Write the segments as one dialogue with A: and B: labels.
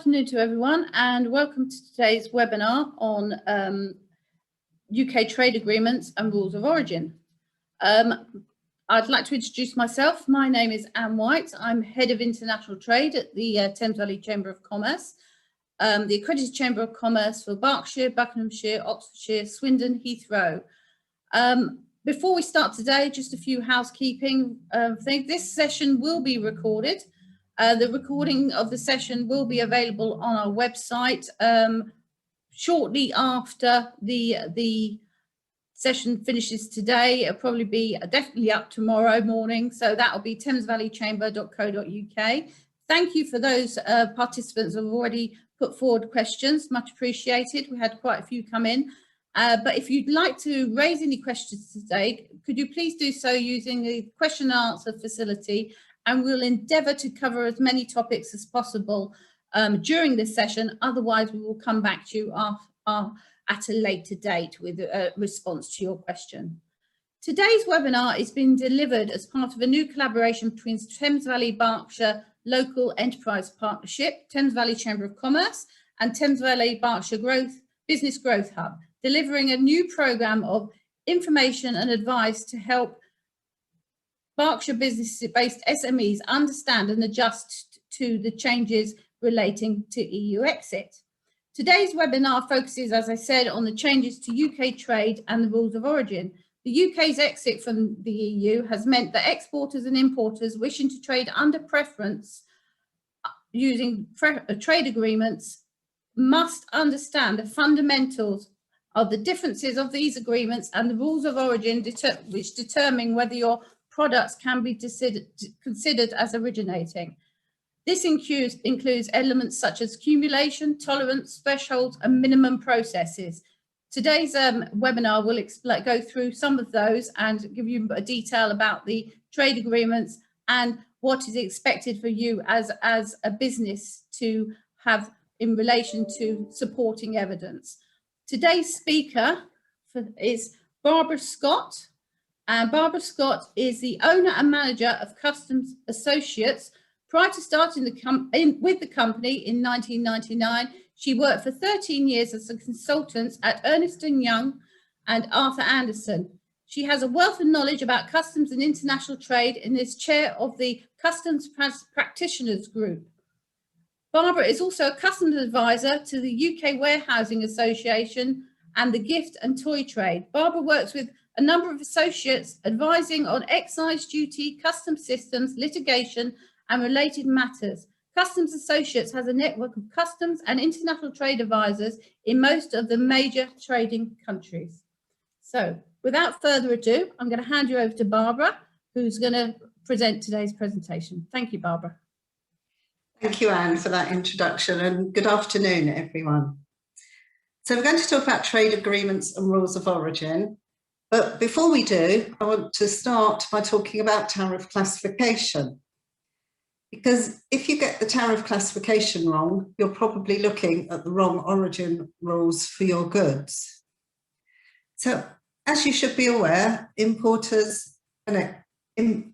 A: Good afternoon to everyone and welcome to today's webinar on UK trade agreements and rules of origin. I'd like to introduce myself. My name is Anne White. I'm Head of International Trade at the Thames Valley Chamber of Commerce, the accredited Chamber of Commerce for Berkshire, Buckinghamshire, Oxfordshire, Swindon, Heathrow. Before we start today, just a few housekeeping things. This session will be recorded. The recording of the session will be available on our website shortly after the session finishes today. It'll probably be definitely up tomorrow morning. So that will be thamesvalleychamber.co.uk. Thank you for those participants who have already put forward questions. Much appreciated. We had quite a few come in. But if you'd like to raise any questions today, could you please do so using the question and answer facility? And we'll endeavour to cover as many topics as possible during this session. Otherwise, we will come back to you at a later date with a response to your question. Today's webinar is being delivered as part of a new collaboration between Thames Valley Berkshire Local Enterprise Partnership, Thames Valley Chamber of Commerce and Thames Valley Berkshire Business Growth Hub, delivering a new programme of information and advice to help Berkshire business-based SMEs understand and adjust to the changes relating to EU exit. Today's webinar focuses, as I said, on the changes to UK trade and the rules of origin. The UK's exit from the EU has meant that exporters and importers wishing to trade under preference using trade agreements must understand the fundamentals of the differences of these agreements and the rules of origin which determine whether your products can be considered as originating. This includes elements such as cumulation, tolerance, thresholds, and minimum processes. Today's webinar will go through some of those and give you a detail about the trade agreements and what is expected for you as a business to have in relation to supporting evidence. Today's speaker is Barbara Scott. And Barbara Scott is the owner and manager of Customs Associates. Prior to starting with the company in 1999, she worked for 13 years as a consultant at Ernst & Young and Arthur Andersen. She has a wealth of knowledge about customs and international trade and is chair of the Customs Practitioners Group. Barbara is also a customs advisor to the UK Warehousing Association and the gift and toy trade. Barbara works with a number of associates advising on excise duty, customs systems, litigation and related matters. Customs Associates has a network of customs and international trade advisors in most of the major trading countries. So without further ado, I'm going to hand you over to Barbara, who's going to present today's presentation. Thank you, Barbara.
B: Thank you, Anne, for that introduction, and good afternoon, everyone. So we're going to talk about trade agreements and rules of origin. But before we do, I want to start by talking about tariff classification. Because if you get the tariff classification wrong, you're probably looking at the wrong origin rules for your goods. So, as you should be aware, importers and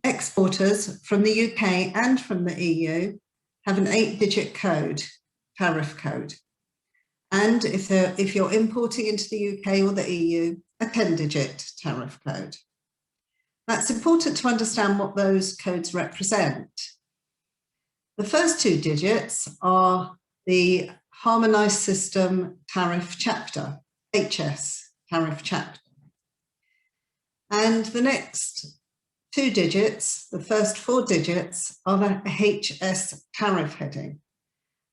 B: exporters from the UK and from the EU have an 8-digit code, tariff code. And if you're importing into the UK or the EU, a 10-digit tariff code. That's important to understand what those codes represent. The first 2 digits are the Harmonised System Tariff Chapter, HS Tariff Chapter. And the next 2 digits, the first 4 digits, are the HS tariff heading.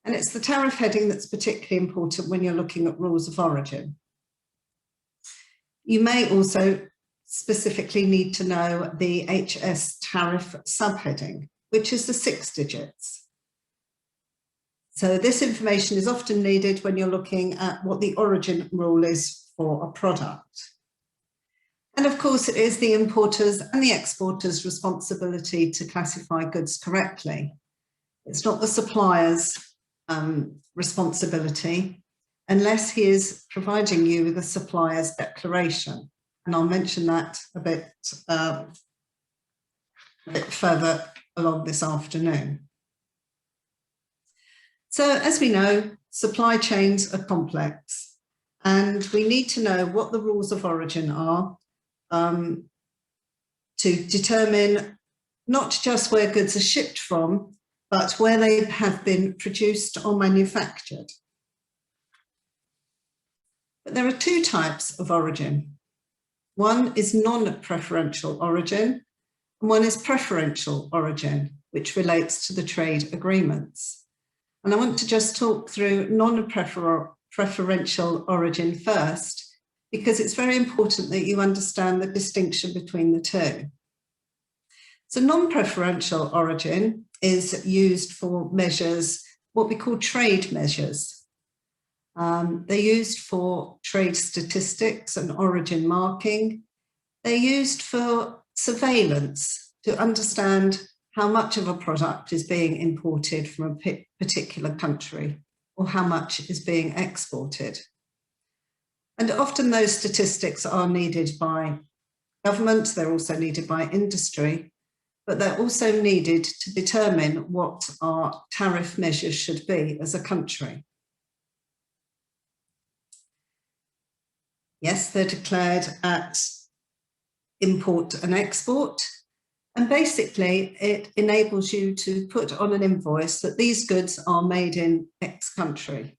B: And it's the tariff heading that's particularly important when you're looking at rules of origin. You may also specifically need to know the HS tariff subheading, which is the 6 digits. So this information is often needed when you're looking at what the origin rule is for a product. And of course, it is the importers and the exporters' responsibility to classify goods correctly. It's not the supplier's responsibility, unless he is providing you with a supplier's declaration. And I'll mention that a bit further along this afternoon. So as we know, supply chains are complex, and we need to know what the rules of origin are to determine not just where goods are shipped from, but where they have been produced or manufactured. But there are two types of origin. One is non-preferential origin, and one is preferential origin, which relates to the trade agreements. And I want to just talk through non-preferential origin first, because it's very important that you understand the distinction between the two. So non-preferential origin is used for measures, what we call trade measures. They're used for trade statistics and origin marking. They're used for surveillance to understand how much of a product is being imported from a particular country or how much is being exported. And often those statistics are needed by government, they're also needed by industry, but they're also needed to determine what our tariff measures should be as a country. Yes, they're declared at import and export, and basically it enables you to put on an invoice that these goods are made in X country,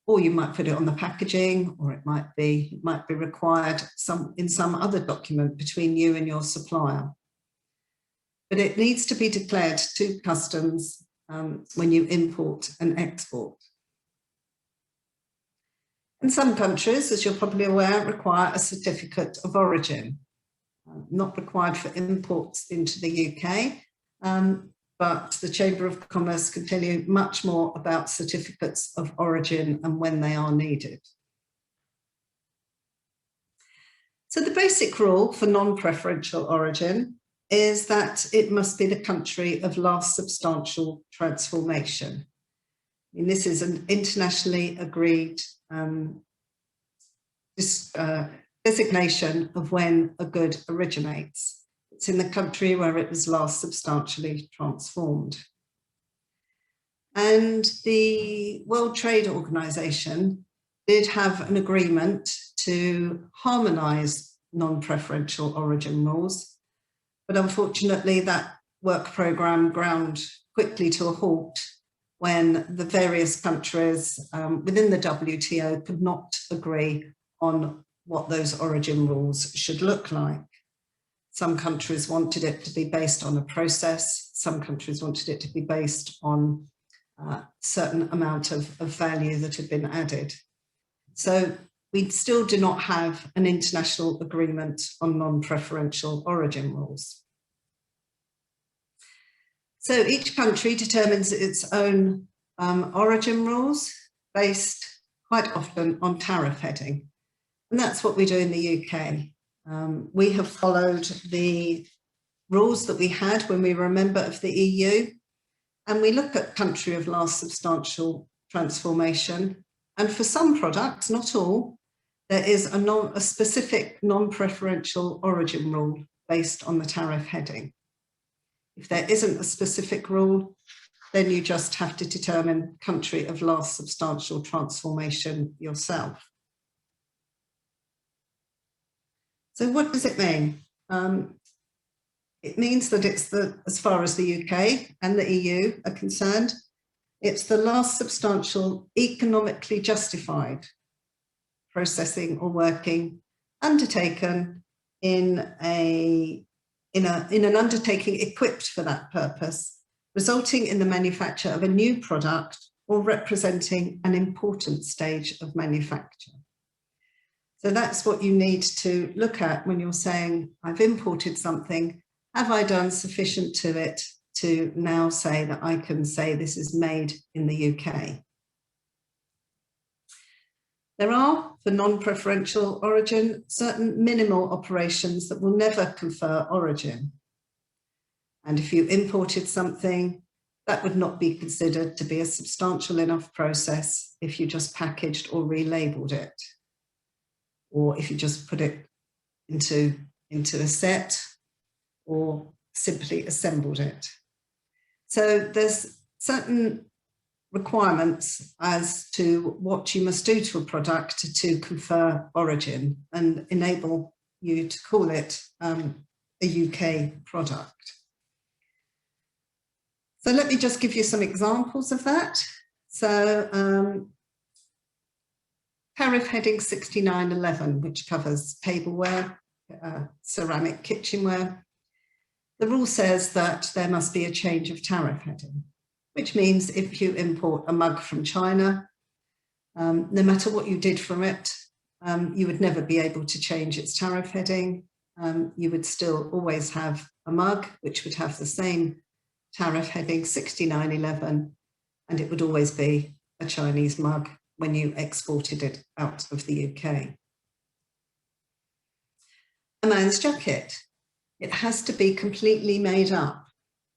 B: or you might put it on the packaging, or it might be required in some other document between you and your supplier. But it needs to be declared to customs when you import and export. And some countries, as you're probably aware, require a certificate of origin. Not required for imports into the UK, but the Chamber of Commerce can tell you much more about certificates of origin and when they are needed. So the basic rule for non-preferential origin is that it must be the country of last substantial transformation. And this is an internationally agreed designation of when a good originates. It's in the country where it was last substantially transformed. And the World Trade Organization did have an agreement to harmonise non-preferential origin rules, but unfortunately that work programme ground quickly to a halt when the various countries within the WTO could not agree on what those origin rules should look like. Some countries wanted it to be based on a process, some countries wanted it to be based on a certain amount of value that had been added. So we still do not have an international agreement on non-preferential origin rules. So each country determines its own origin rules based quite often on tariff heading. And that's what we do in the UK. We have followed the rules that we had when we were a member of the EU, and we look at country of last substantial transformation. And for some products, not all, there is a specific non-preferential origin rule based on the tariff heading. If there isn't a specific rule, then you just have to determine country of last substantial transformation yourself. So what does it mean? It means that it's as far as the UK and the EU are concerned, it's the last substantial economically justified processing or working undertaken in an undertaking equipped for that purpose, resulting in the manufacture of a new product or representing an important stage of manufacture. So that's what you need to look at when you're saying, I've imported something, have I done sufficient to it to now say that I can say this is made in the UK? There are, for non-preferential origin, certain minimal operations that will never confer origin. And if you imported something, that would not be considered to be a substantial enough process if you just packaged or relabeled it, or if you just put it into a set or simply assembled it. So there's certain requirements as to what you must do to a product to confer origin and enable you to call it a UK product. So let me just give you some examples of that. So tariff heading 6911, which covers tableware, ceramic kitchenware. The rule says that there must be a change of tariff heading, which means if you import a mug from China, no matter what you did from it, you would never be able to change its tariff heading. You would still always have a mug, which would have the same tariff heading 6911, and it would always be a Chinese mug when you exported it out of the UK. A man's jacket, it has to be completely made up.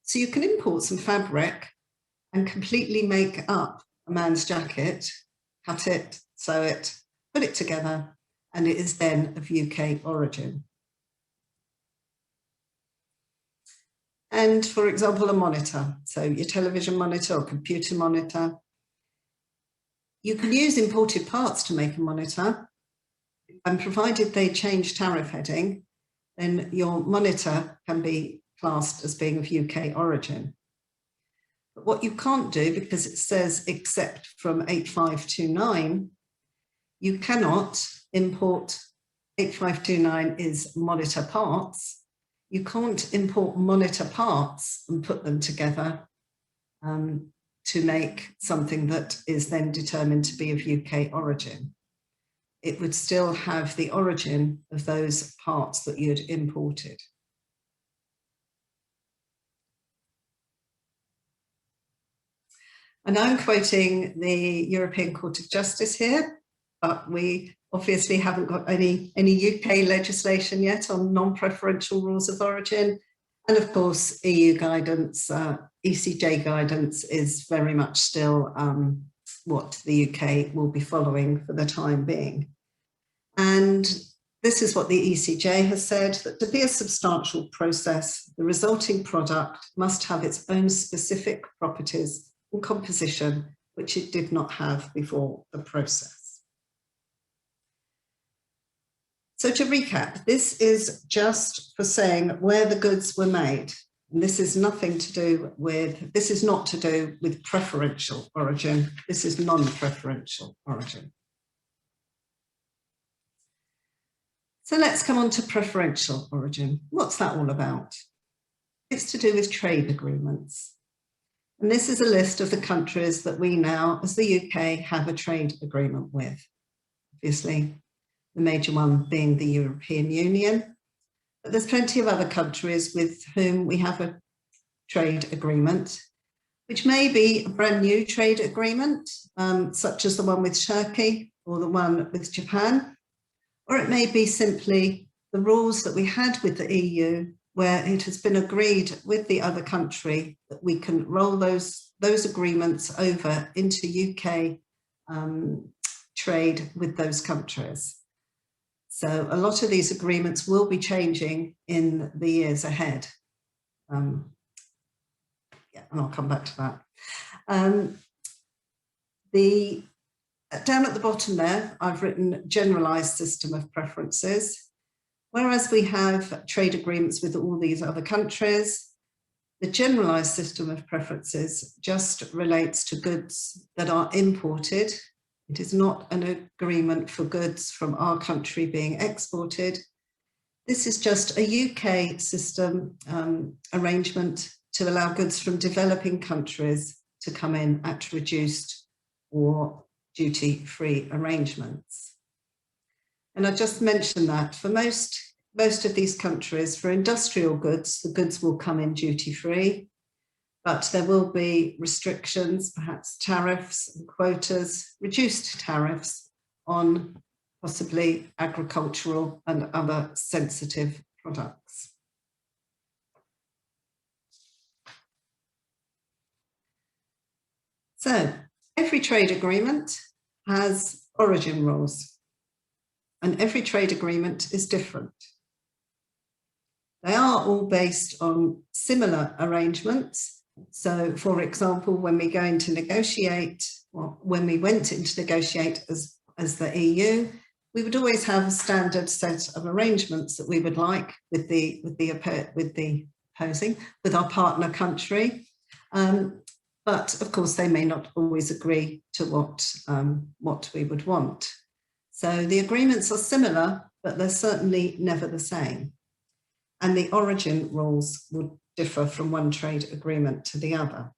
B: So you can import some fabric and completely make up a man's jacket, cut it, sew it, put it together, and it is then of UK origin. And for example, a monitor, so your television monitor or computer monitor. You can use imported parts to make a monitor, and provided they change tariff heading, then your monitor can be classed as being of UK origin. But what you can't do, because it says except from 8529, you cannot import 8529 is monitor parts. You can't import monitor parts and put them together to make something that is then determined to be of UK origin. It would still have the origin of those parts that you'd imported. And I'm quoting the European Court of Justice here, but we obviously haven't got any UK legislation yet on non-preferential rules of origin. And of course, EU guidance, ECJ guidance is very much still what the UK will be following for the time being. And this is what the ECJ has said, that to be a substantial process, the resulting product must have its own specific properties and composition, which it did not have before the process. So to recap, this is just for saying where the goods were made. And this is nothing to do with, this is not to do with preferential origin. This is non-preferential origin. So let's come on to preferential origin. What's that all about? It's to do with trade agreements. And this is a list of the countries that we now, as the UK, have a trade agreement with. Obviously, the major one being the European Union. But there's plenty of other countries with whom we have a trade agreement, which may be a brand new trade agreement, such as the one with Turkey or the one with Japan, or it may be simply the rules that we had with the EU, where it has been agreed with the other country that we can roll those agreements over into UK trade with those countries. So a lot of these agreements will be changing in the years ahead. Yeah, and I'll come back to that. Down at the bottom there, I've written generalized system of preferences. Whereas we have trade agreements with all these other countries, the generalized system of preferences just relates to goods that are imported. It is not an agreement for goods from our country being exported. This is just a UK system arrangement to allow goods from developing countries to come in at reduced or duty-free arrangements. And I just mentioned that for most of these countries, for industrial goods, the goods will come in duty-free, but there will be restrictions, perhaps tariffs and quotas, reduced tariffs on possibly agricultural and other sensitive products. So every trade agreement has origin rules, and every trade agreement is different. They are all based on similar arrangements, So, for example, when we go into negotiate, or when we went into negotiate as the EU, we would always have a standard set of arrangements that we would like with our partner country. But of course, they may not always agree to what we would want. So the agreements are similar, but they're certainly never the same. And the origin rules would differ from one trade agreement to the other.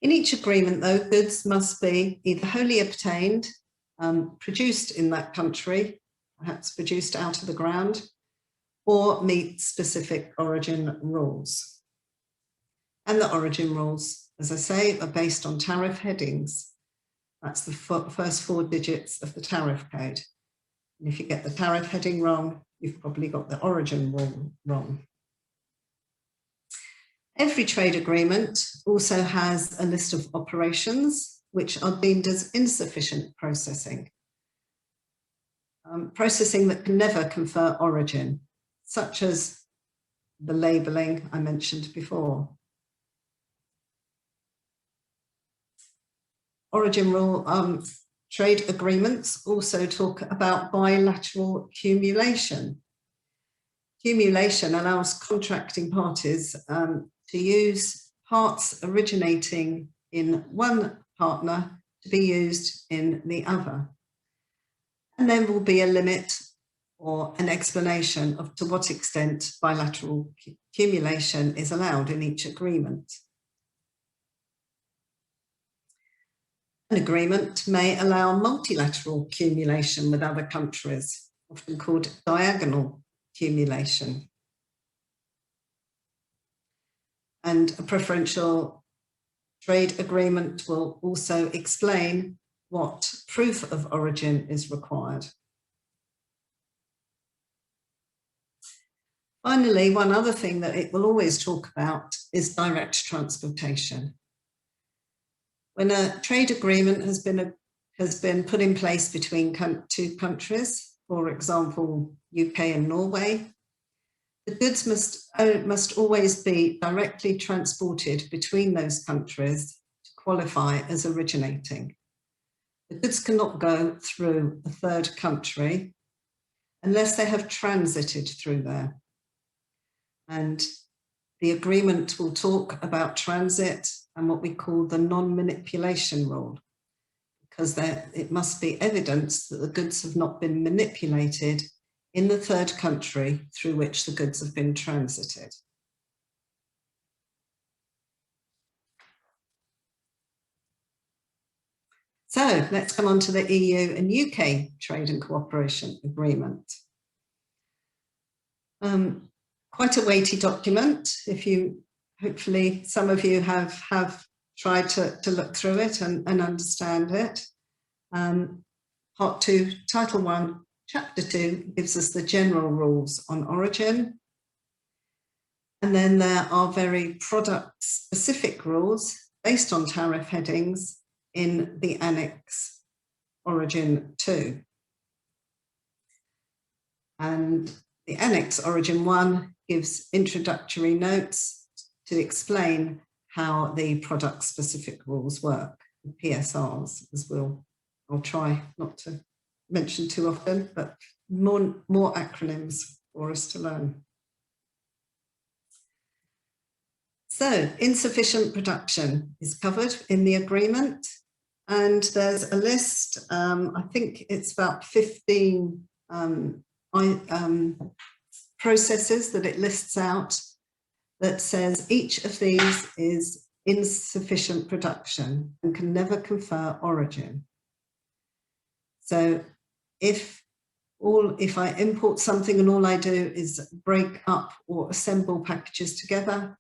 B: In each agreement, though, goods must be either wholly obtained, produced in that country, perhaps produced out of the ground, or meet specific origin rules. And the origin rules, as I say, are based on tariff headings. That's the first 4 digits of the tariff code. And if you get the tariff heading wrong, you've probably got the origin rule wrong. Every trade agreement also has a list of operations which are deemed as insufficient processing. Processing that can never confer origin, such as the labelling I mentioned before. Origin rule trade agreements also talk about bilateral cumulation. Cumulation allows contracting parties to use parts originating in one partner to be used in the other. And there will be a limit or an explanation of to what extent bilateral cumulation is allowed in each agreement. An agreement may allow multilateral cumulation with other countries, often called diagonal cumulation. And a preferential trade agreement will also explain what proof of origin is required. Finally, one other thing that it will always talk about is direct transportation. When a trade agreement has been put in place between 2 countries, for example, UK and Norway, the goods must always be directly transported between those countries to qualify as originating. The goods cannot go through a third country unless they have transited through there. And the agreement will talk about transit and what we call the non-manipulation rule, because it must be evidence that the goods have not been manipulated in the third country through which the goods have been transited. So let's come on to the EU and UK Trade and Cooperation Agreement. Quite a weighty document. Hopefully some of you have tried to look through it and understand it. Part 2, Title 1, Chapter 2 gives us the general rules on origin. And then there are very product-specific rules based on tariff headings in the Annex Origin 2. And the Annex Origin 1 gives introductory notes to explain how the product-specific rules work, the PSRs, as I'll try not to mention too often, but more acronyms for us to learn. So, insufficient production is covered in the agreement, and there's a list, I think it's about 15 processes that it lists out that says each of these is insufficient production and can never confer origin. So if I import something and all I do is break up or assemble packages together,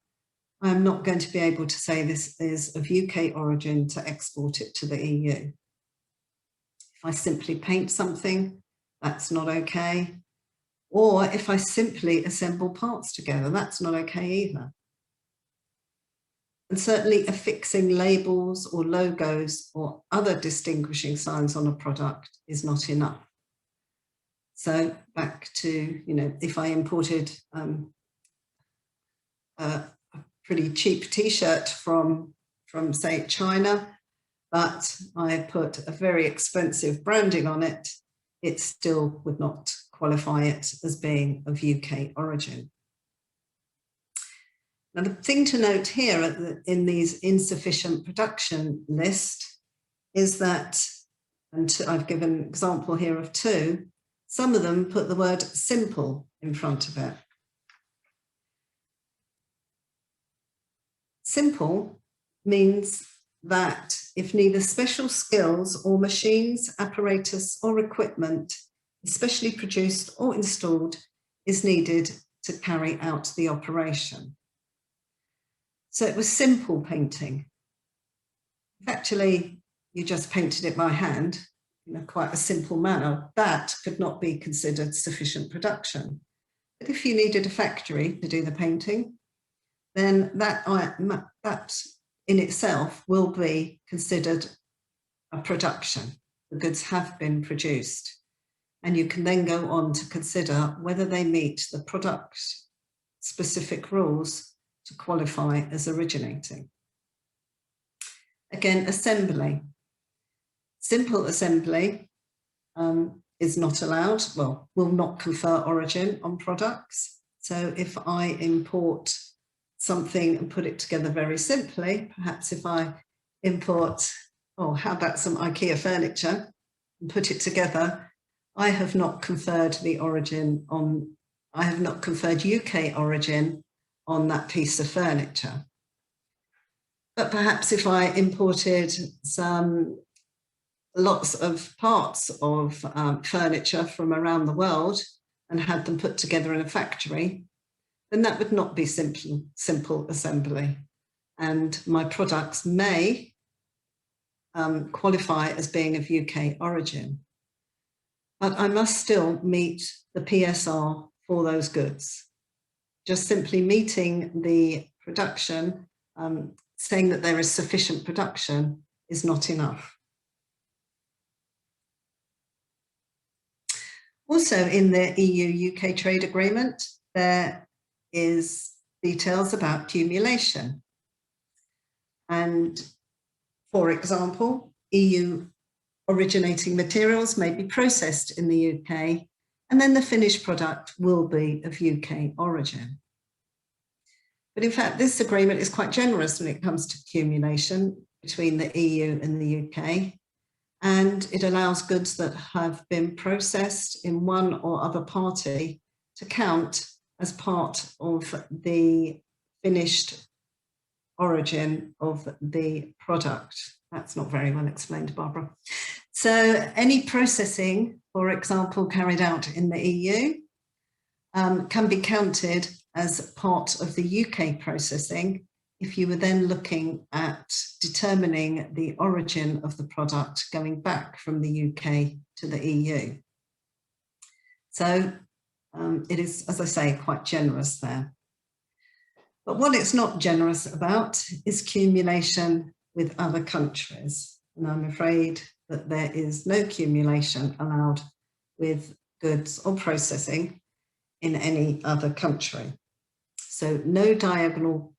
B: I'm not going to be able to say this is of UK origin to export it to the EU. If I simply paint something, that's not okay. Or if I simply assemble parts together, that's not okay either. And certainly affixing labels or logos or other distinguishing signs on a product is not enough. So back to, if I imported a pretty cheap t-shirt from say China, but I put a very expensive branding on it, it still would not qualify it as being of UK origin. Now, the thing to note here in these insufficient production list is that, and I've given an example here of two, some of them put the word simple in front of it. Simple means that if neither special skills or machines, apparatus or equipment, especially produced or installed, is needed to carry out the operation. So it was simple painting. If actually you just painted it by hand in quite a simple manner, that could not be considered sufficient production. But if you needed a factory to do the painting, then that in itself will be considered a production. The goods have been produced, and you can then go on to consider whether they meet the product specific rules to qualify as originating. Again, assembly. Simple assembly is not allowed, well, will not confer origin on products. So if I import something and put it together very simply, perhaps if I import, how about some IKEA furniture and put it together, I have not conferred the origin on, I have not conferred UK origin on that piece of furniture. But perhaps if I imported lots of parts of furniture from around the world and had them put together in a factory, then that would not be simple assembly. And my products may qualify as being of UK origin. But I must still meet the PSR for those goods. Just simply meeting the production, saying that there is sufficient production is not enough. Also in the EU-UK trade agreement, there is details about cumulation. And for example, EU originating materials may be processed in the UK, and then the finished product will be of UK origin. But in fact, this agreement is quite generous when it comes to cumulation between the EU and the UK, and it allows goods that have been processed in one or other party to count as part of the finished origin of the product. That's not very well explained, Barbara. So any processing, for example, carried out in the EU can be counted as part of the UK processing if you were then looking at determining the origin of the product going back from the UK to the EU. So it is, as I say, quite generous there. But what it's not generous about is cumulation with other countries. And I'm afraid that there is no cumulation allowed with goods or processing in any other country. So no diagonal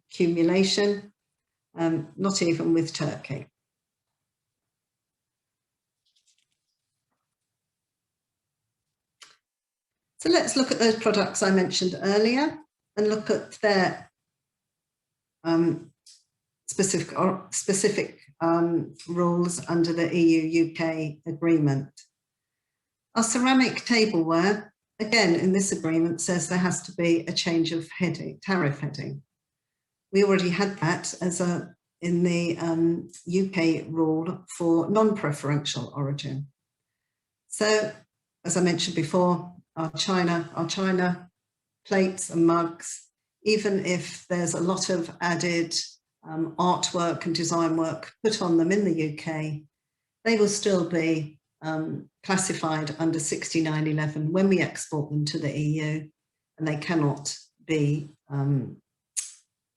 B: cumulation, not even with Turkey. So let's look at those products I mentioned earlier and look at their specific rules under the EU-UK agreement. Our ceramic tableware, again, in this agreement says there has to be a change of heading, tariff heading. We already had that as in the UK rule for non-preferential origin. So, as I mentioned before, our china plates and mugs, even if there's a lot of added artwork and design work put on them in the UK, they will still be classified under 6911 when we export them to the EU, and they cannot be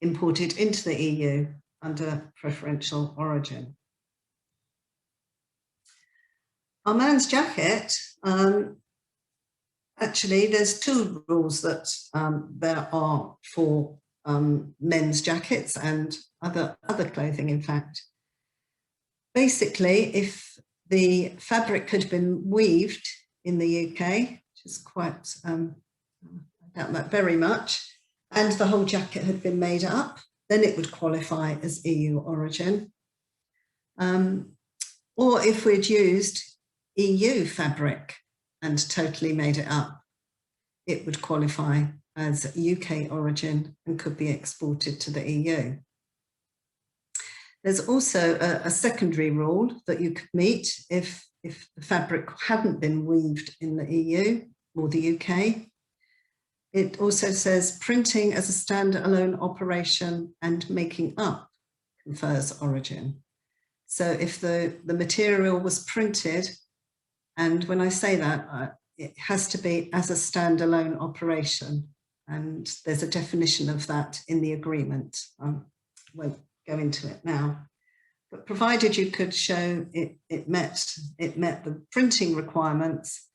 B: imported into the EU under preferential origin. Our man's jacket, actually there's two rules that there are for men's jackets and other clothing, in fact. Basically, if the fabric had been weaved in the UK, which is quite, I doubt that very much, and the whole jacket had been made up, then it would qualify as EU origin. Or if we'd used EU fabric and totally made it up, it would qualify as UK origin and could be exported to the EU. There's also a secondary rule that you could meet if the fabric hadn't been weaved in the EU or the UK. It also says printing as a standalone operation and making up confers origin. So if the material was printed, and when I say that, it has to be as a standalone operation, and there's a definition of that in the agreement. I won't go into it now, but provided you could show it met the printing requirements,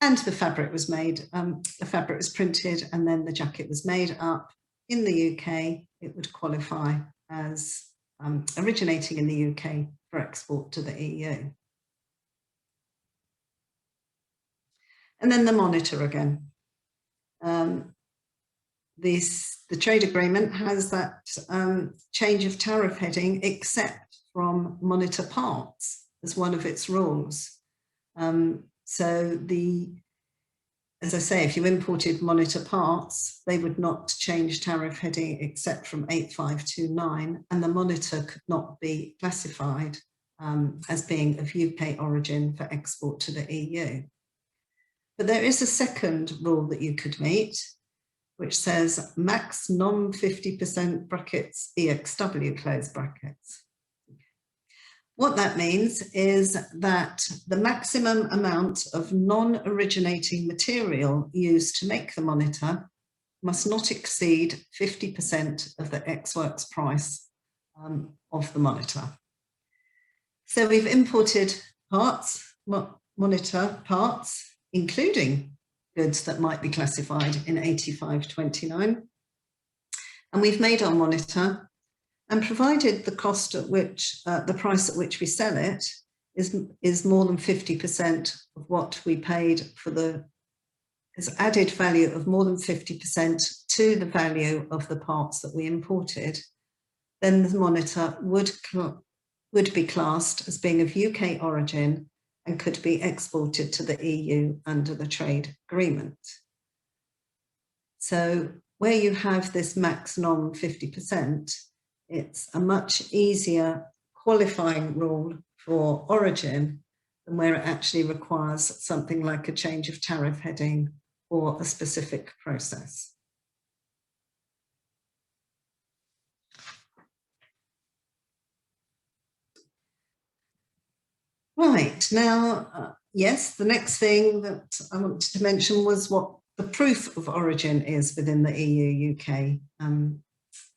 B: and the fabric was made, the fabric was printed, and then the jacket was made up in the UK, it would qualify as originating in the UK for export to the EU. And then the monitor again. The trade agreement has that change of tariff heading except from monitor parts as one of its rules. So as I say, if you imported monitor parts, they would not change tariff heading except from 8529, and the monitor could not be classified as being of UK origin for export to the EU. But there is a second rule that you could meet, which says max non-50% brackets EXW close brackets. What that means is that the maximum amount of non-originating material used to make the monitor must not exceed 50% of the ex-works price of the monitor. So we've imported parts, monitor parts, including goods that might be classified in 8529. And we've made our monitor, and provided the cost at which, the price at which we sell it is more than 50% of what we paid for is added value of more than 50% to the value of the parts that we imported, then the monitor would be classed as being of UK origin and could be exported to the EU under the trade agreement. So where you have this max non 50%, it's a much easier qualifying rule for origin than where it actually requires something like a change of tariff heading or a specific process. Right, now, yes, the next thing that I wanted to mention was what the proof of origin is within the EU-UK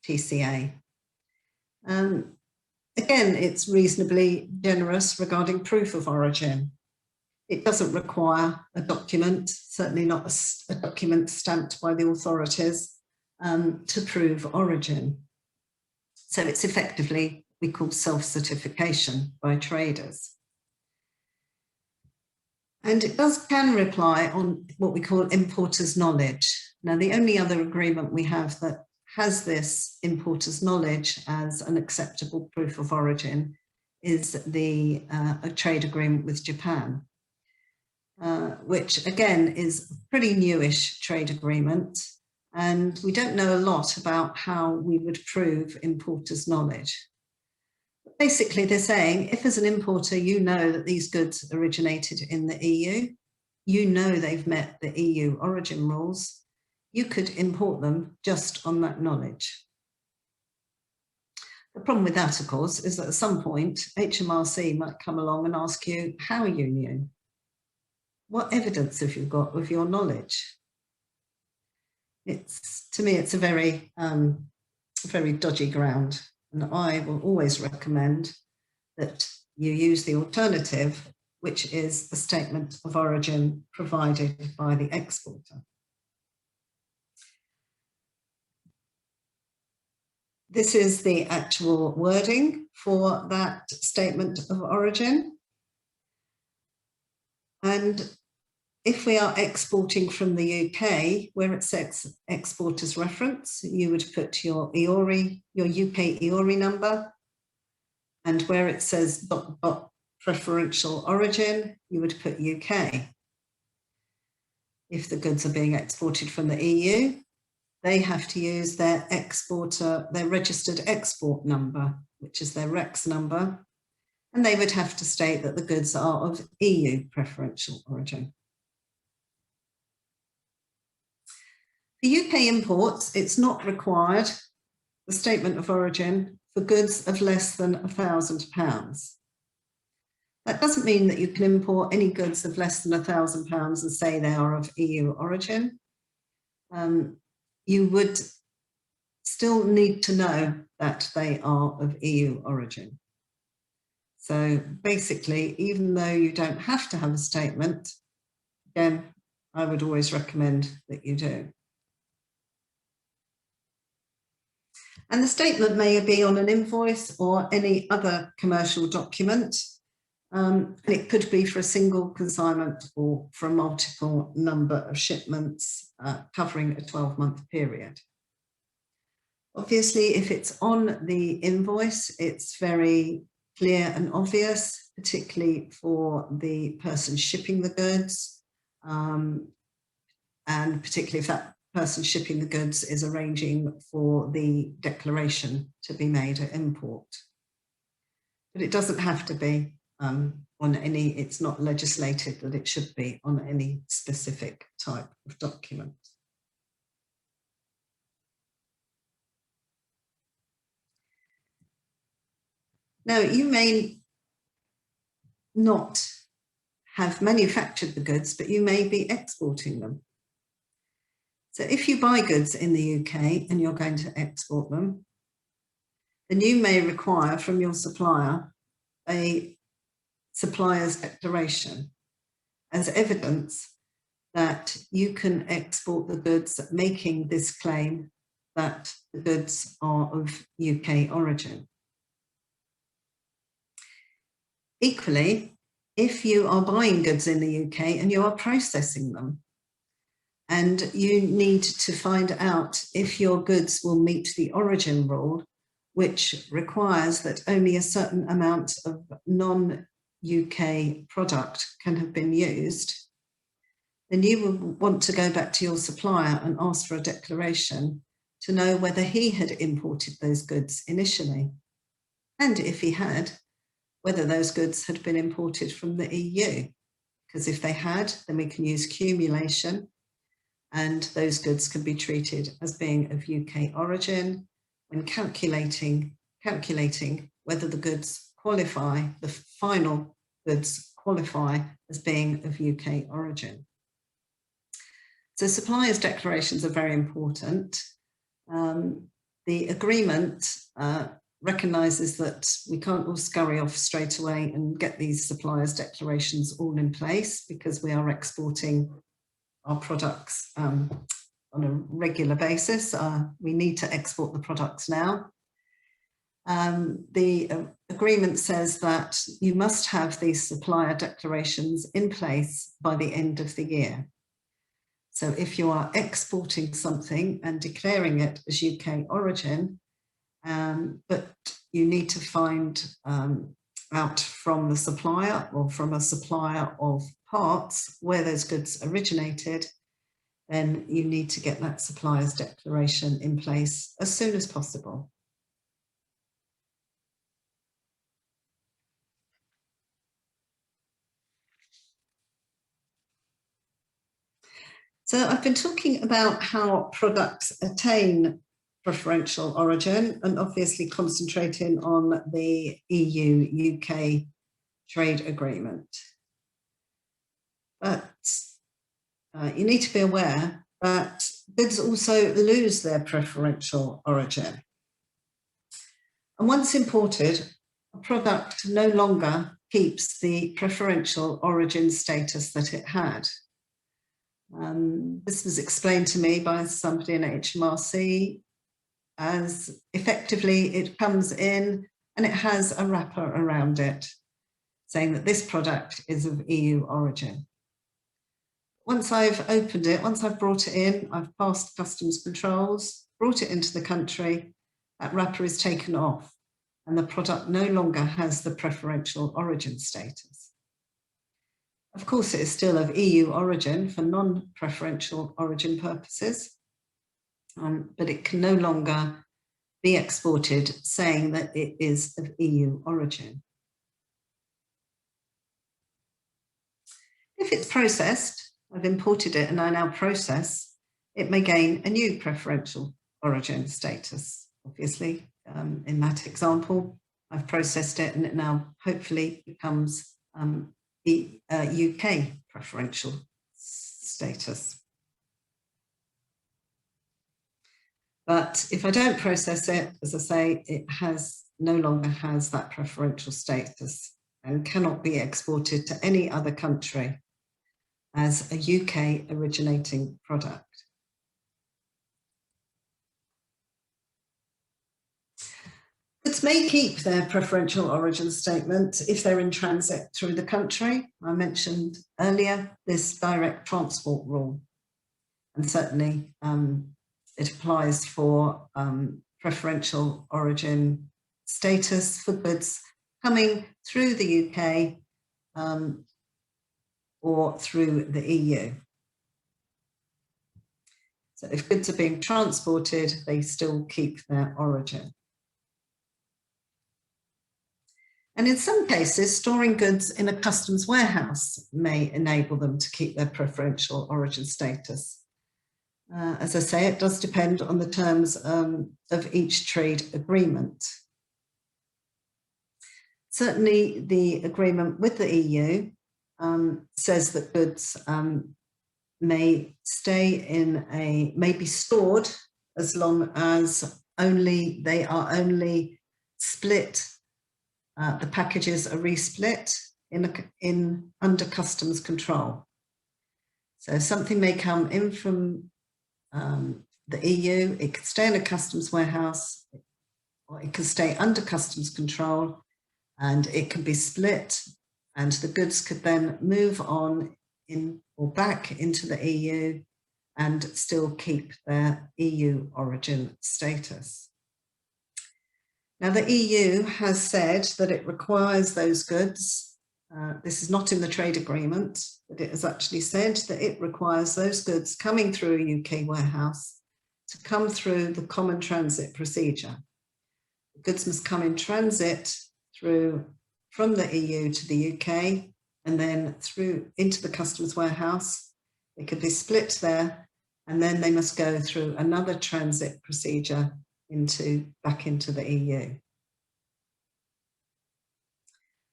B: TCA. Again, it's reasonably generous regarding proof of origin. It doesn't require a document, certainly not a document stamped by the authorities to prove origin. So it's effectively, we call self-certification by traders. And it can rely on what we call importer's knowledge. Now, the only other agreement we have that has this importer's knowledge as an acceptable proof of origin is a trade agreement with Japan, which again is a pretty newish trade agreement. And we don't know a lot about how we would prove importer's knowledge. Basically, they're saying, if as an importer, you know that these goods originated in the EU, you know they've met the EU origin rules, you could import them just on that knowledge. The problem with that, of course, is that at some point, HMRC might come along and ask you how you knew. What evidence have you got of your knowledge? To me, it's a very dodgy ground. And I will always recommend that you use the alternative, which is the statement of origin provided by the exporter. this is the actual wording for that statement of origin. And if we are exporting from the UK, where it says exporter's reference, you would put your EORI, your UK EORI number. And where it says preferential origin, you would put UK. If the goods are being exported from the EU, they have to use their registered export number, which is their REX number. And they would have to state that the goods are of EU preferential origin. For UK imports, it's not required, the statement of origin, for goods of less than £1,000. That doesn't mean that you can import any goods of less than £1,000 and say they are of EU origin. You would still need to know that they are of EU origin. So basically, even though you don't have to have a statement, again, I would always recommend that you do. And the statement may be on an invoice or any other commercial document. And it could be for a single consignment or for a multiple number of shipments covering a 12-month period. Obviously, if it's on the invoice, it's very clear and obvious, particularly for the person shipping the goods, and particularly if that person shipping the goods is arranging for the declaration to be made at import. But it doesn't have to be on any, it's not legislated that it should be on any specific type of document. Now, you may not have manufactured the goods, but you may be exporting them. So if you buy goods in the UK and you're going to export them, then you may require from your supplier a supplier's declaration as evidence that you can export the goods, making this claim that the goods are of UK origin. Equally, if you are buying goods in the UK and you are processing them, and you need to find out if your goods will meet the origin rule, which requires that only a certain amount of non-UK product can have been used, then you will want to go back to your supplier and ask for a declaration to know whether he had imported those goods initially. And if he had, whether those goods had been imported from the EU. Because if they had, then we can use cumulation, and those goods can be treated as being of UK origin when calculating whether the goods qualify, the final goods qualify as being of UK origin. So suppliers' declarations are very important. The agreement recognises that we can't all scurry off straight away and get these suppliers' declarations all in place, because we are exporting our products on a regular basis. We need to export the products now. The agreement says that you must have these supplier declarations in place by the end of the year. So if you are exporting something and declaring it as UK origin, but you need to find out from the supplier or from a supplier of parts where those goods originated, then you need to get that supplier's declaration in place as soon as possible. So I've been talking about how products attain preferential origin, and obviously concentrating on the EU-UK trade agreement. But you need to be aware that goods also lose their preferential origin. And once imported, a product no longer keeps the preferential origin status that it had. This was explained to me by somebody in HMRC as effectively it comes in and it has a wrapper around it saying that this product is of EU origin. Once I've opened it, once I've brought it in, I've passed customs controls, brought it into the country, that wrapper is taken off and the product no longer has the preferential origin status. Of course, it is still of EU origin for non-preferential origin purposes, but it can no longer be exported saying that it is of EU origin. If it's processed, I've imported it and I now process, it may gain a new preferential origin status. Obviously, in that example, I've processed it and it now hopefully becomes the UK preferential status. But if I don't process it, as I say, it no longer has that preferential status and cannot be exported to any other country as a UK originating product. Goods may keep their preferential origin statement if they're in transit through the country. I mentioned earlier this direct transport rule, and certainly it applies for preferential origin status for goods coming through the UK or through the EU. So if goods are being transported, they still keep their origin. And in some cases, storing goods in a customs warehouse may enable them to keep their preferential origin status. As I say, it does depend on the terms of each trade agreement. Certainly, the agreement with the EU says that goods may be stored as long as they are only split. The packages are resplit under customs control. So something may come in from the EU, it could stay in a customs warehouse, or it could stay under customs control, and it can be split, and the goods could then move on in or back into the EU and still keep their EU origin status. Now, the EU has said that it requires those goods, this is not in the trade agreement, but it has actually said that it requires those goods coming through a UK warehouse to come through the common transit procedure. The goods must come in transit from the EU to the UK and then through into the customs warehouse. They could be split there, and then they must go through another transit procedure back into the EU.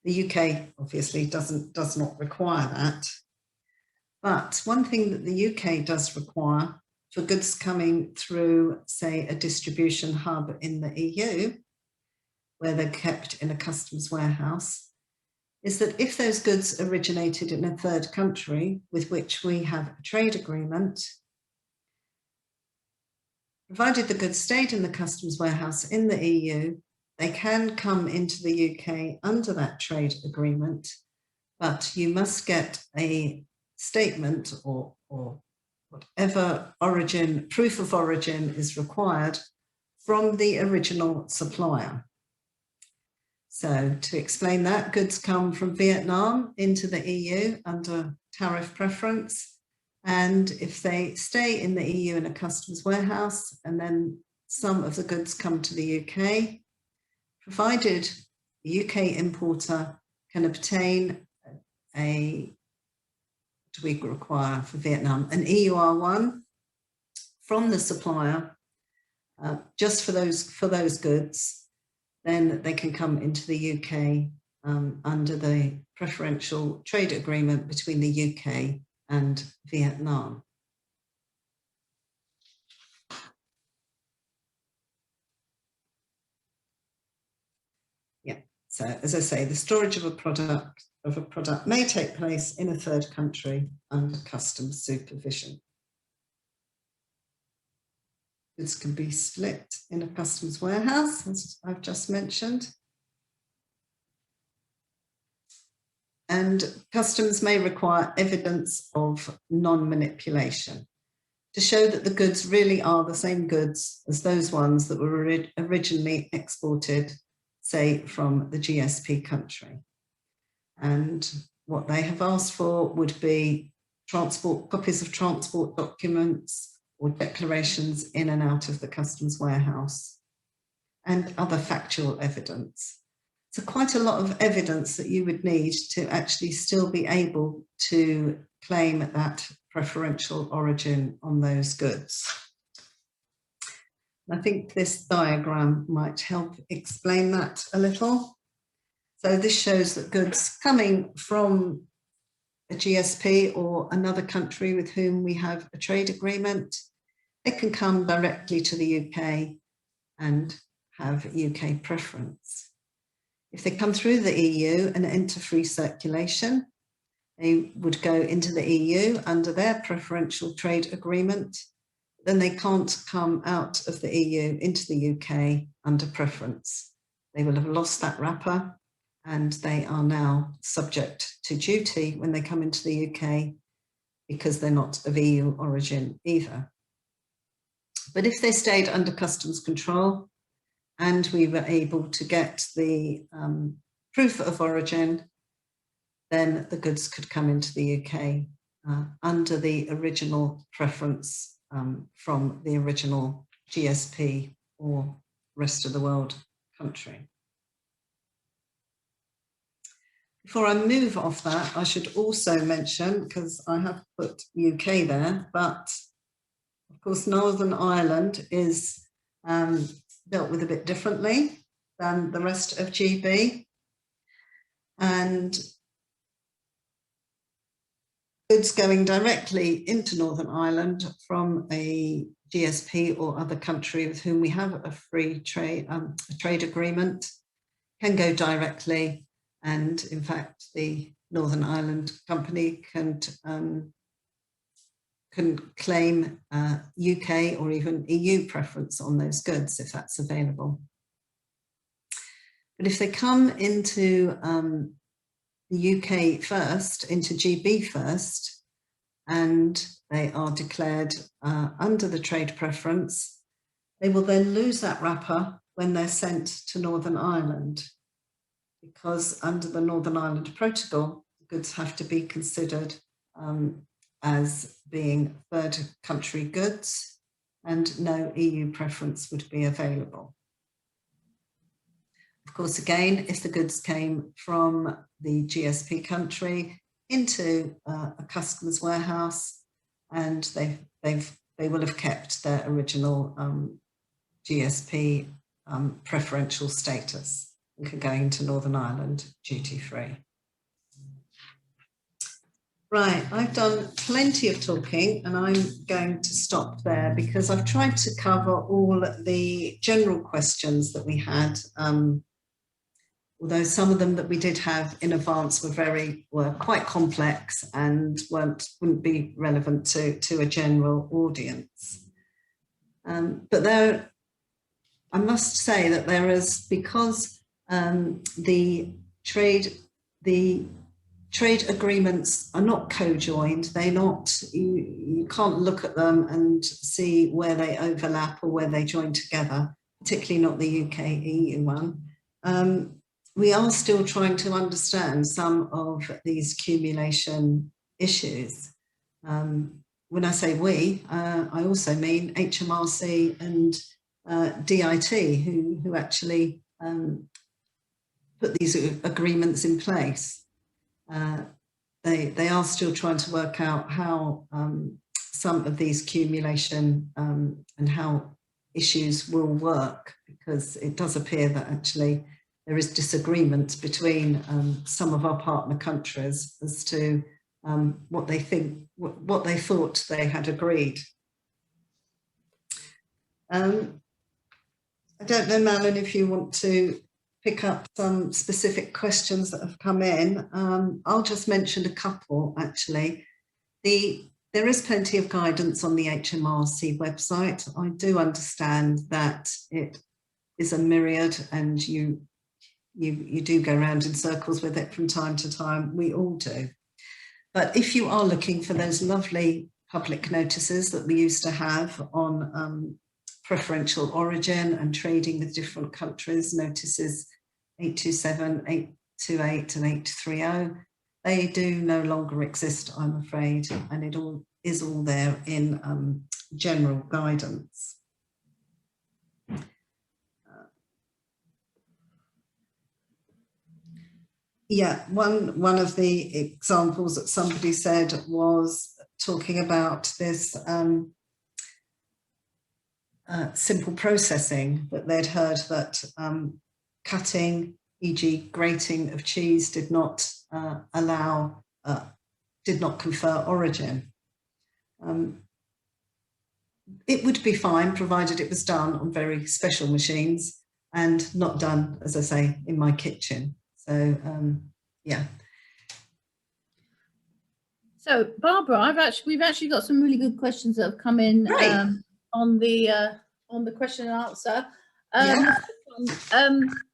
B: The UK obviously does not require that. But one thing that the UK does require for goods coming through, say, a distribution hub in the EU, where they're kept in a customs warehouse, is that if those goods originated in a third country with which we have a trade agreement, provided the goods stayed in the customs warehouse in the EU, they can come into the UK under that trade agreement, but you must get a statement or whatever proof of origin is required from the original supplier. So to explain that, goods come from Vietnam into the EU under tariff preference. And if they stay in the EU in a customs warehouse, and then some of the goods come to the UK, provided the UK importer can obtain what do we require for Vietnam? An EUR1 from the supplier, just for those goods, then they can come into the UK under the preferential trade agreement between the UK and Vietnam. Yeah, so as I say, the storage of a product may take place in a third country under customs supervision. goods can be split in a customs warehouse, as I've just mentioned. And customs may require evidence of non-manipulation to show that the goods really are the same goods as those ones that were originally exported, say, from the GSP country. And what they have asked for would be copies of transport documents or declarations in and out of the customs warehouse and other factual evidence. So quite a lot of evidence that you would need to actually still be able to claim that preferential origin on those goods. I think this diagram might help explain that a little. So this shows that goods coming from a GSP or another country with whom we have a trade agreement, they can come directly to the UK and have UK preference. If they come through the EU and enter free circulation, they would go into the EU under their preferential trade agreement, then they can't come out of the EU into the UK under preference. They will have lost that wrapper and they are now subject to duty when they come into the UK because they're not of EU origin either. But if they stayed under customs control and we were able to get the proof of origin, then the goods could come into the UK under the original preference from the original GSP or rest of the world country. Before I move off that, I should also mention, because I have put UK there, but of course Northern Ireland is dealt with a bit differently than the rest of GB. And goods going directly into Northern Ireland from a GSP or other country with whom we have a free trade, trade agreement can go directly, and in fact the Northern Ireland company can claim UK or even EU preference on those goods if that's available. But if they come into the UK first, into GB first, and they are declared under the trade preference, they will then lose that wrapper when they're sent to Northern Ireland, because under the Northern Ireland Protocol, goods have to be considered as being third country goods and no EU preference would be available. Of course, again, if the goods came from the GSP country into a customs warehouse and they will have kept their original GSP preferential status and can go into Northern Ireland duty-free. Right, I've done plenty of talking and I'm going to stop there because I've tried to cover all the general questions that we had, although some of them that we did have in advance were quite complex and wouldn't be relevant to a general audience. But there, I must say that there is, because the trade agreements are not co-joined, they're not, you can't look at them and see where they overlap or where they join together, particularly not the UK-EU one. We are still trying to understand some of these cumulation issues. When I say we, I also mean HMRC and DIT, who actually put these agreements in place. They are still trying to work out how some of these cumulation and how issues will work, because it does appear that actually there is disagreement between some of our partner countries as to what they thought they had agreed. I don't know, Malin, if you want to pick up some specific questions that have come in. I'll just mention a couple, actually. The there is plenty of guidance on the HMRC website. I do understand that it is a myriad, and you do go around in circles with it from time to time. We all do. But if you are looking for those lovely public notices that we used to have on preferential origin and trading with different countries, notices 827, 828 and 830, they do no longer exist, I'm afraid, and it all is all there in general guidance. Yeah, one of the examples that somebody said was talking about this simple processing, that they'd heard that cutting, e.g. grating of cheese, did not did not confer origin. It would be fine provided it was done on very special machines and not done, as I say, in my kitchen. So yeah.
A: So Barbara, we've actually got some really good questions that have come in on the question and answer.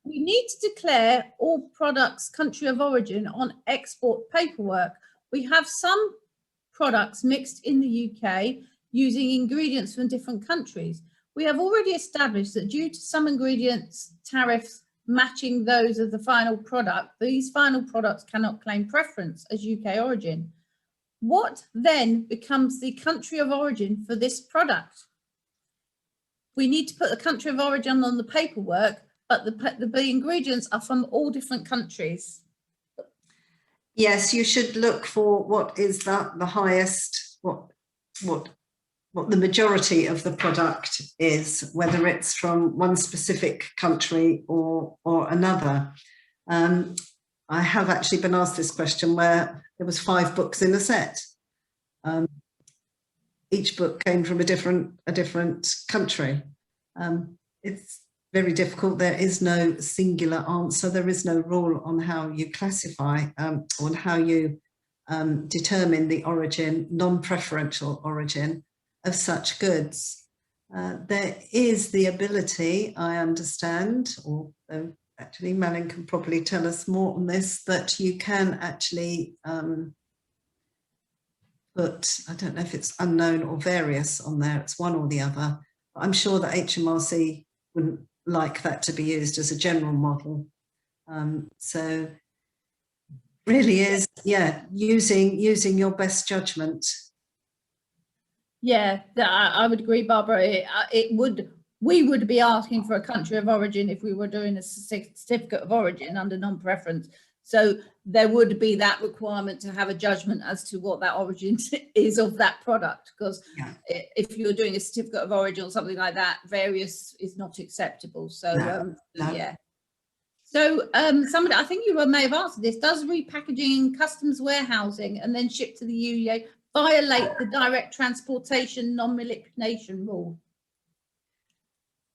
A: We need to declare all products country of origin on export paperwork. We have some products mixed in the UK using ingredients from different countries. We have already established that due to some ingredients tariffs matching those of the final product, these final products cannot claim preference as UK origin. What then becomes the country of origin for this product? We need to put the country of origin on the paperwork, but the ingredients are from all different countries.
B: Yes, you should look for what is the highest, what the majority of the product is, whether it's from one specific country or another. I have actually been asked this question where there was 5 books in a set. Each book came from a different country. It's very difficult. There is no singular answer. There is no rule on how you classify, on how you determine the origin, non-preferential origin of such goods. There is the ability, I understand, or actually Malin can probably tell us more on this, that you can actually put, I don't know if it's unknown or various on there, it's one or the other. But I'm sure that HMRC wouldn't like that to be used as a general model. So really is, yeah, using your best judgment.
A: Yeah, I would agree, Barbara. We would be asking for a country of origin if we were doing a certificate of origin under non-preference. So there would be that requirement to have a judgment as to what that origin is of that product, because if you're doing a certificate of origin or something like that, various is not acceptable. So yeah. So somebody, I think you may have answered this, does repackaging in customs warehousing and then shipped to the UAE violate the direct transportation non-manipulation rule?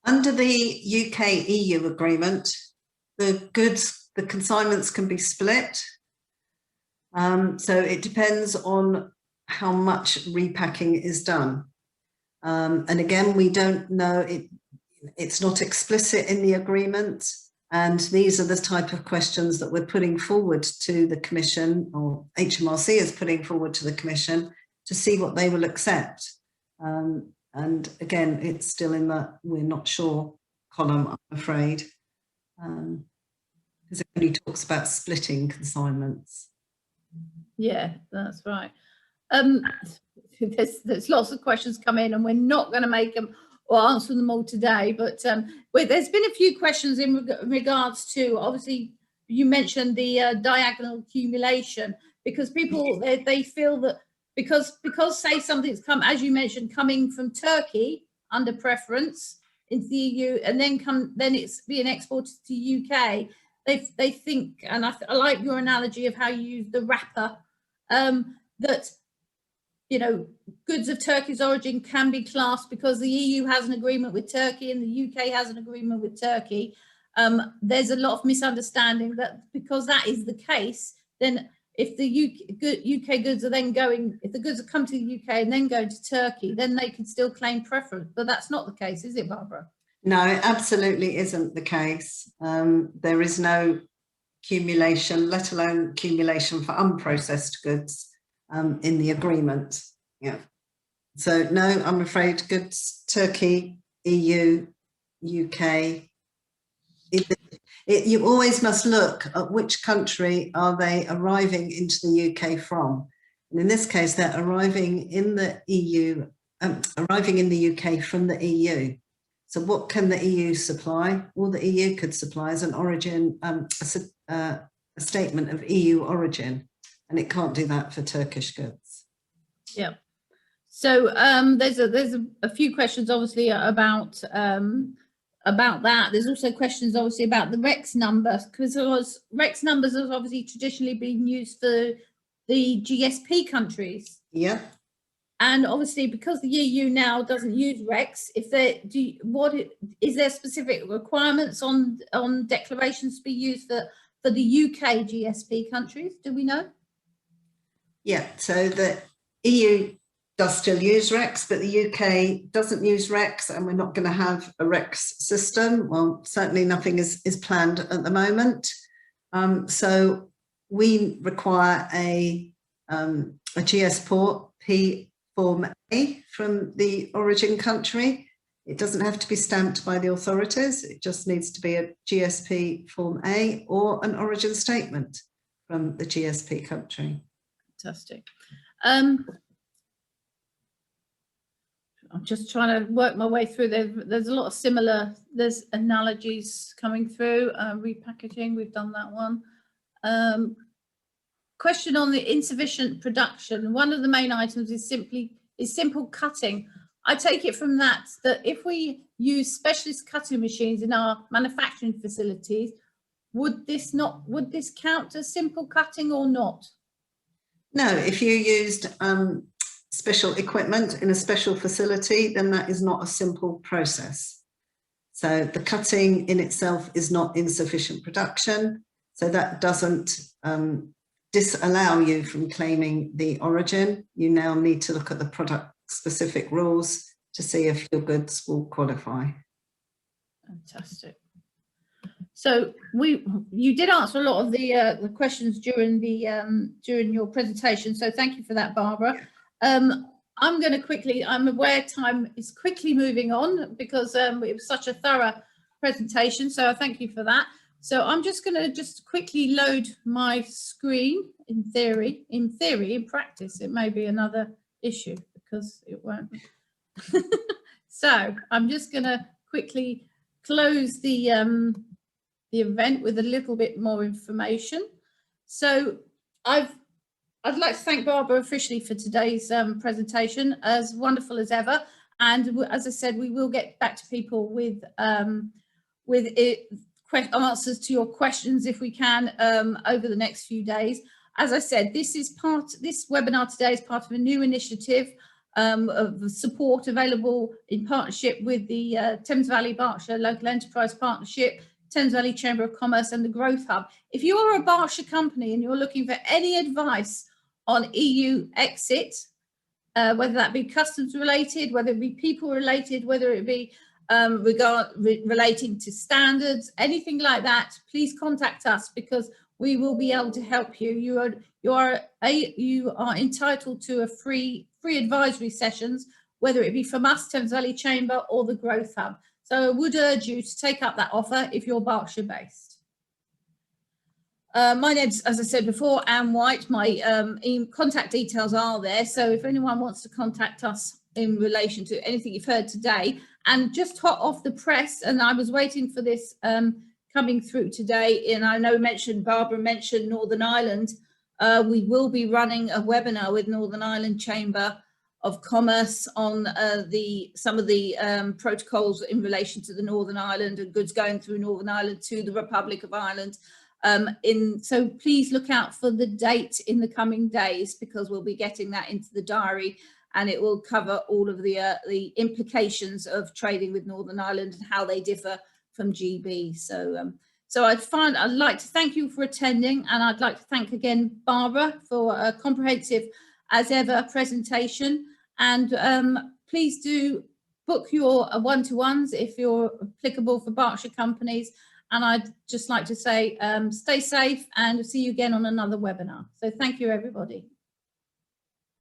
B: Under the UK-EU agreement, the consignments can be split. So it depends on how much repacking is done. And again, we don't know, it's not explicit in the agreement. And these are the type of questions that we're putting forward to the Commission, or HMRC is putting forward to the Commission, to see what they will accept. And again, it's still in that we're not sure column, I'm afraid, because it only talks about splitting consignments.
A: Yeah, that's right. There's lots of questions come in, and we're not going to make them or answer them all today, but there's been a few questions in regards to, obviously you mentioned the diagonal cumulation, because people they feel that because say something's come, as you mentioned, coming from Turkey under preference into the EU, and then it's being exported to UK, they think, and I like your analogy of how you use the wrapper, that, you know, goods of Turkey's origin can be classed because the EU has an agreement with Turkey and the UK has an agreement with Turkey. There's a lot of misunderstanding that because that is the case, then if the UK goods are then going, if the goods are come to the UK and then going to Turkey, then they can still claim preference. But that's not the case, is it, Barbara?
B: No, it absolutely isn't the case. There is no cumulation, let alone cumulation for unprocessed goods in the agreement. Yeah. So no, I'm afraid goods, Turkey, EU, UK, you always must look at which country are they arriving into the UK from. And in this case, they're arriving in the EU, arriving in the UK from the EU. So what can the EU supply? All the EU could supply is an origin, a statement of EU origin, and it can't do that for Turkish goods.
A: Yeah. So there's a few questions obviously about that. There's also questions obviously about the REX number, because REX numbers have obviously traditionally been used for the GSP countries.
B: Yeah.
A: And obviously, because the EU now doesn't use REX, is there specific requirements on declarations to be used for the UK GSP countries? Do we know?
B: Yeah, so the EU does still use REX, but the UK doesn't use REX, and we're not going to have a REX system. Well, certainly nothing is planned at the moment. So we require a GSP Form A from the origin country. It doesn't have to be stamped by the authorities. It just needs to be a GSP Form A or an origin statement from the GSP country.
A: Fantastic. I'm just trying to work my way through. There's a lot of similar, there's analogies coming through. Repackaging, we've done that one. Question on the insufficient production. One of the main items is simple cutting. I take it from that if we use specialist cutting machines in our manufacturing facilities, would this count as simple cutting or not?
B: No, if you used special equipment in a special facility, then that is not a simple process. So the cutting in itself is not insufficient production. So that doesn't disallow you from claiming the origin. You now need to look at the product specific rules to see if your goods will qualify. Fantastic.
A: So you did answer a lot of the questions during your presentation. So thank you for that, Barbara. I'm going to quickly, I'm aware time is quickly moving on because it was such a thorough presentation. So I thank you for that. So I'm just going to quickly load my screen. In theory, in practice, it may be another issue because it won't. So I'm just going to quickly close the event with a little bit more information. So I'd like to thank Barbara officially for today's presentation, as wonderful as ever. And as I said, we will get back to people with answers to your questions if we can over the next few days. As I said, this webinar today is part of a new initiative of support available in partnership with the Thames Valley Berkshire Local Enterprise Partnership, Thames Valley Chamber of Commerce and the Growth Hub. If you are a Berkshire company and you're looking for any advice on EU exit, whether that be customs related, whether it be people related, whether it be relating to standards, anything like that, please contact us because we will be able to help you. You are entitled to a free advisory sessions, whether it be from us, Thames Valley Chamber, or the Growth Hub. So I would urge you to take up that offer if you're Berkshire based. My name's, as I said before, Anne White. My contact details are there. So if anyone wants to contact us in relation to anything you've heard today, and just hot off the press, and I was waiting for this coming through today, and I know Barbara mentioned Northern Ireland. We will be running a webinar with Northern Ireland Chamber of Commerce on some of the protocols in relation to the Northern Ireland and goods going through Northern Ireland to the Republic of Ireland. So please look out for the date in the coming days because we'll be getting that into the diary, and it will cover all of the implications of trading with Northern Ireland and how they differ from GB. So So I'd like to thank you for attending, and I'd like to thank again Barbara for a comprehensive, as ever, presentation. And please do book your one-to-ones if you're applicable for Berkshire companies. And I'd just like to say, stay safe and see you again on another webinar. So thank you, everybody.